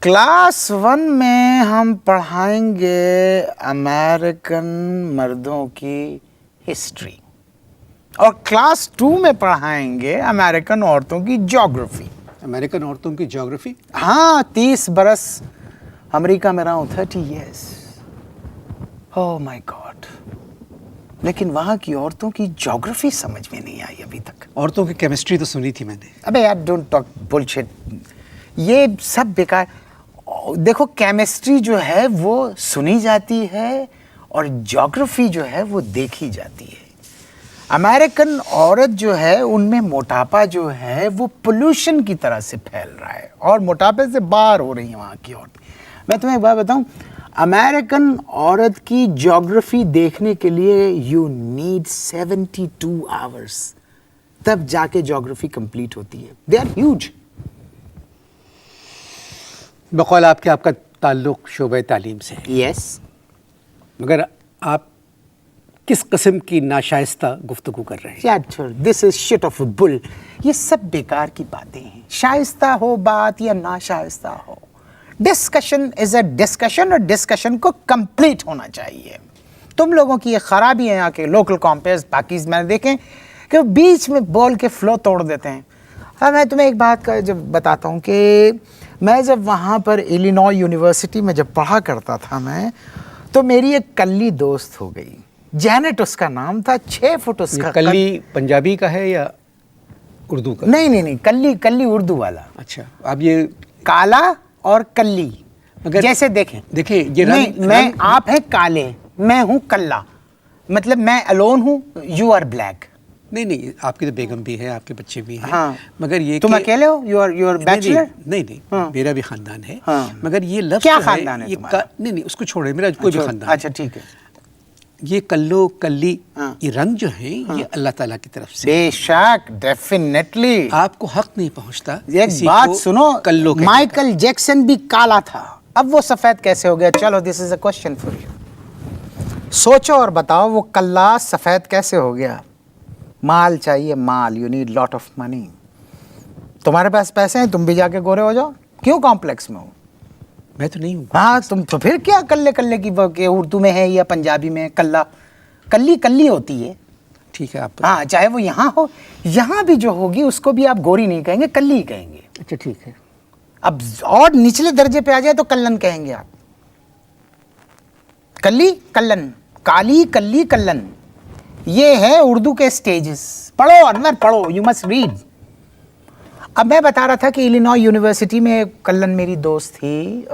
Class 1 में हम पढ़ाएंगे अमेरिकन मर्दों की हिस्ट्री और क्लास 2 में पढ़ाएंगे अमेरिकन औरतों की ज्योग्राफी। अमेरिकन औरतों की ज्योग्राफी? हाँ, 30 बरस अमेरिका में रहा हूँ, 30 years। ओह माय गॉड, लेकिन वहाँ की औरतों की ज्योग्राफी समझ में नहीं आई अभी तक। औरतों की केमिस्ट्री तो सुनी थी मैंने। अबे यार, डोंट टॉक बुलशिट, ये सब बेकार। देखो, केमिस्ट्री जो है वो सुनी जाती है और ज्योग्राफी जो है वो देखी जाती है। अमेरिकन औरत जो है उनमें मोटापा जो है वो पोल्यूशन की तरह से फैल रहा है और मोटापे से बाहर हो रही है वहाँ की औरत। मैं तुम्हें एक बात बताऊँ, अमेरिकन औरत की ज्योग्राफी देखने के लिए यू नीड 72 आवर्स, तब जाके ज्योग्राफी कंप्लीट होती है। They are huge. बकौल आपका ताल्लुक़ शोबे तालीम से है। यस। मगर आप किस किस्म की नाशाइस्ता गुफ्तगू कर रहे हैं? This is shit of bull. ये सब बेकार की बातें हैं। शाइस्ता हो बात या नाशाइस्ता हो, डिस्कशन इज अ डिस्कशन और डिस्कशन को कंप्लीट होना चाहिए। तुम लोगों की ये खराबी है यहाँ के लोकल कॉम्पेयर्स पाकिज मैंने देखे कि बीच में बोल के फ्लो तोड़ देते हैं। हाँ, मैं तुम्हें एक बात का जब बताता हूँ कि मैं जब वहाँ पर इलिनॉय यूनिवर्सिटी में जब पढ़ा करता था मैं, तो मेरी एक कल्ली दोस्त हो गई, जैनेट उसका नाम था, 6 फुट उसका। कल्ली पंजाबी का है या उर्दू का? नहीं, कल्ली उर्दू वाला। अच्छा, अब ये काला और कल्ली, अगर जैसे देखें ये मैं आप हैं काले, मैं हूँ कल्ला, मतलब मैं अलोन हूँ, यू आर ब्लैक। नहीं, आपकी तो बेगम भी है, आपके बच्चे भी हैं। हाँ, मगर ये तुम अकेले हो? You are bachelor? नहीं, हाँ, मेरा भी खानदान है। हाँ, मगर ये लफ्ज़ क्या खानदान है तुम्हारा? नहीं, उसको छोड़े, मेरा कोई भी खानदान। अच्छा, ठीक है। ये कल्लो कल्ली, हाँ, ये रंग जो है, हाँ, ये अल्लाह ताला की तरफ से। बेशक, डेफिनेटली। आपको हक नहीं पहुंचता। एक बात सुनो, कल्लो माइकल जैक्सन भी काला था, अब वो सफेद कैसे हो गया? चलो, this is a question for you. सोचो और बताओ, वो कल्ला सफेद कैसे हो गया? माल चाहिए, माल। You need lot of money. तुम्हारे पास पैसे हैं, तुम भी जाके गोरे हो जाओ। क्यों कॉम्प्लेक्स में हो? मैं तो नहीं हूँ। हाँ, तुम तो फिर क्या कल्ले की उर्दू में है या पंजाबी में कल्ला, कल्ली होती है। ठीक है, आप हाँ, चाहे वो यहाँ हो, यहाँ भी जो होगी उसको भी आप गोरी नहीं कहेंगे, कल्ली ही कहेंगे। अच्छा, ठीक है। अब और निचले दर्जे पे आ जाए तो कल्लन कहेंगे आप। कल्ली, कल्लन, काली, कल्ली, कल्लन, ये है उर्दू के स्टेजेस। पढ़ो अनवर, पढ़ो, यू मस्ट रीड। अब मैं बता रहा था कि इलिनॉय यूनिवर्सिटी में कल्लन मेरी दोस्त थी,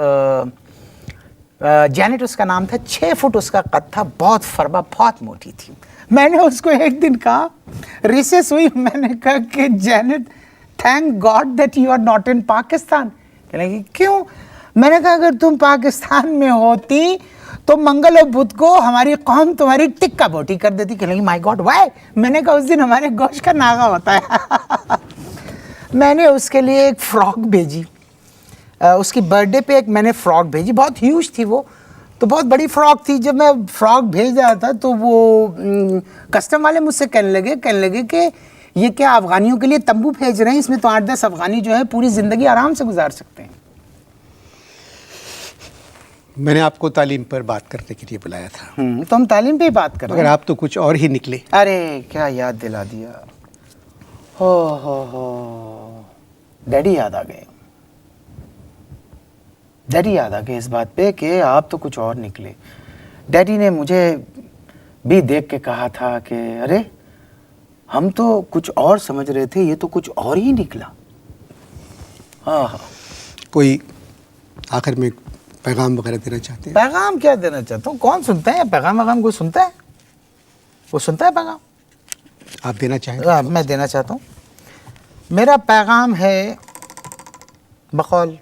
जैनेट उसका नाम था, 6 फुट उसका कद था, बहुत फरबा, बहुत मोटी थी। मैंने उसको एक दिन कहा, रिसेस हुई, मैंने कहा कि Janet, thank God that you are not in Pakistan. कहने लगी क्यों? मैंने कहा अगर तुम पाकिस्तान में होती तो मंगल और बुध को हमारी कौम तुम्हारी टिक्का बोटी कर देती। कहने लगी माय गॉड व्हाई? मैंने कहा उस दिन हमारे गोश्त का नागा होता है। मैंने उसके लिए एक फ्रॉक भेजी, उसकी बर्थडे पे एक मैंने फ्रॉक भेजी, बहुत ह्यूज थी वो, तो बहुत बड़ी फ्रॉक थी। जब मैं फ्रॉक भेज रहा था तो वो कस्टम वाले मुझसे कहने लगे कि ये क्या अफ़गानियों के लिए तंबू भेज रहे हैं, इसमें तो 8-10 अफ़गानी जो है पूरी ज़िंदगी आराम से गुजार सकते हैं। मैंने आपको तालीम पर बात करने के लिए बुलाया था। तो हम तालीम पे ही बात कर रहे हैं। मगर आप तो कुछ और ही निकले। अरे क्या याद दिला दिया। हो डैडी याद आ गए, डैडी याद आ गए इस बात पे कि आप तो कुछ और निकले। डैडी ने मुझे भी देख के कहा था कि अरे हम तो कुछ और समझ रहे थे, ये तो कुछ और ही निकला। हाँ, कोई आखिर में पैगाम वगैरह देना चाहते हैं? पैगाम क्या देना चाहता हूँ? कौन सुनता है पैगाम? कोई सुनता है? वो सुनता है पैगाम? आप देना चाहेंगे? मैं देना चाहता हूँ। मेरा पैगाम है बकौल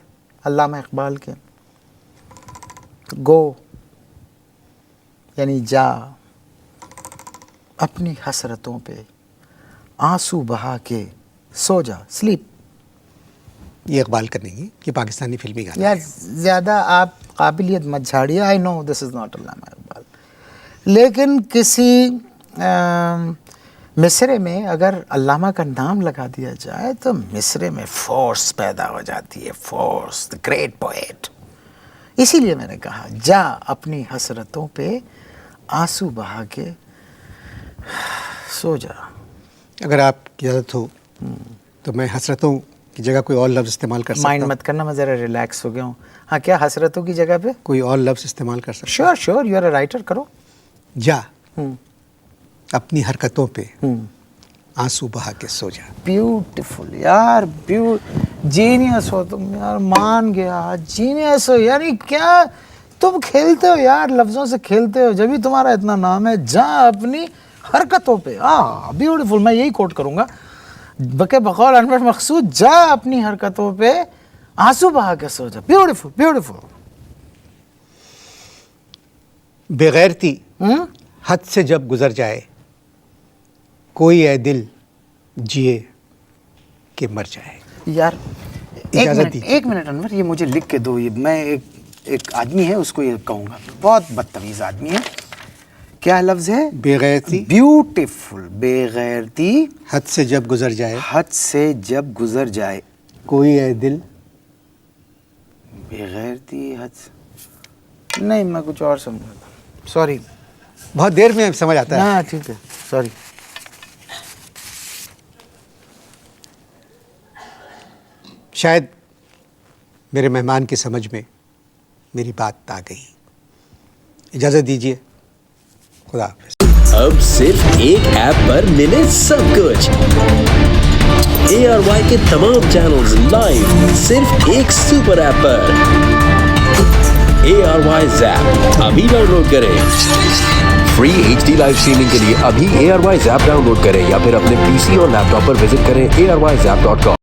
अल्लामा इकबाल के, गो यानी जा, अपनी हसरतों पे आंसू बहा के सो जा, स्लीप। ये इकबाल का नहीं है, ये पाकिस्तानी फिल्मी गाना यार है। ज़्यादा आप काबिलियत मत झाड़िए, I know this is not Allama Iqbal, लेकिन किसी मिस्र में अगर अल्लामा का नाम लगा दिया जाए तो मिस्र में फोर्स पैदा हो जाती है, फोर्स, द ग्रेट पोएट। इसीलिए मैंने कहा जा अपनी हसरतों पे आंसू बहा के सो जा। अगर आपकी इजाज़त हो तो मैं हसरतों की जगह कोई और लफ्ज़ इस्तेमाल कर सकता माइंड हूँ? मत करना, मैं ज़रा रिलैक्स हो गया हूँ। हाँ, क्या हसरतों की जगह पे कोई और लफ्ज़ इस्तेमाल कर सकता sure sure, you are a writer, करो। जा अपनी हरकतों पे आंसू बहा के सो जा। ब्यूटीफुल यार, जीनियस हो तुम यार, मान गया, जीनियस हो। यानी क्या तुम खेलते हो यार, लफ्जों से खेलते हो, जब भी तुम्हारा इतना नाम है। जा अपनी हरकतों पे, ब्यूटीफुल। मैं यही कोट करूंगा बके बकौल अनवर मकसूद, जा अपनी हरकतों पे आंसू बहा के सो जा। Beautiful beautiful. बेगैरती हद से जब गुजर जाए, कोई ए दिल जिए कि मर जाए। यार इजाज़त दीजिए। एक मिनट अनवर, ये मुझे लिख के दो। ये मैं एक आदमी है उसको ये कहूँगा, बहुत बदतमीज़ आदमी है। क्या लफ्ज़ है? बेगैरती ब्यूटीफुल। बेगैरती हद से जब गुजर जाए, हद से जब गुजर जाए, कोई ए दिल। बेगैरती हद से... नहीं, मैं कुछ और समझा था, सॉरी। बहुत देर में समझ आता है। हाँ ठीक है, सॉरी। शायद मेरे मेहमान की समझ में मेरी बात आ गई। इजाज़त दीजिए, खुदा हाफ़िज़। अब सिर्फ एक ऐप पर मिले सब कुछ। ARY के तमाम चैनल्स लाइव सिर्फ एक सुपर ऐप पर। ARY Zap अभी डाउनलोड करें। फ्री HD लाइव स्ट्रीमिंग के लिए अभी ARY Zap डाउनलोड करें या फिर अपने PC और लैपटॉप पर विजिट करें arYzap.com।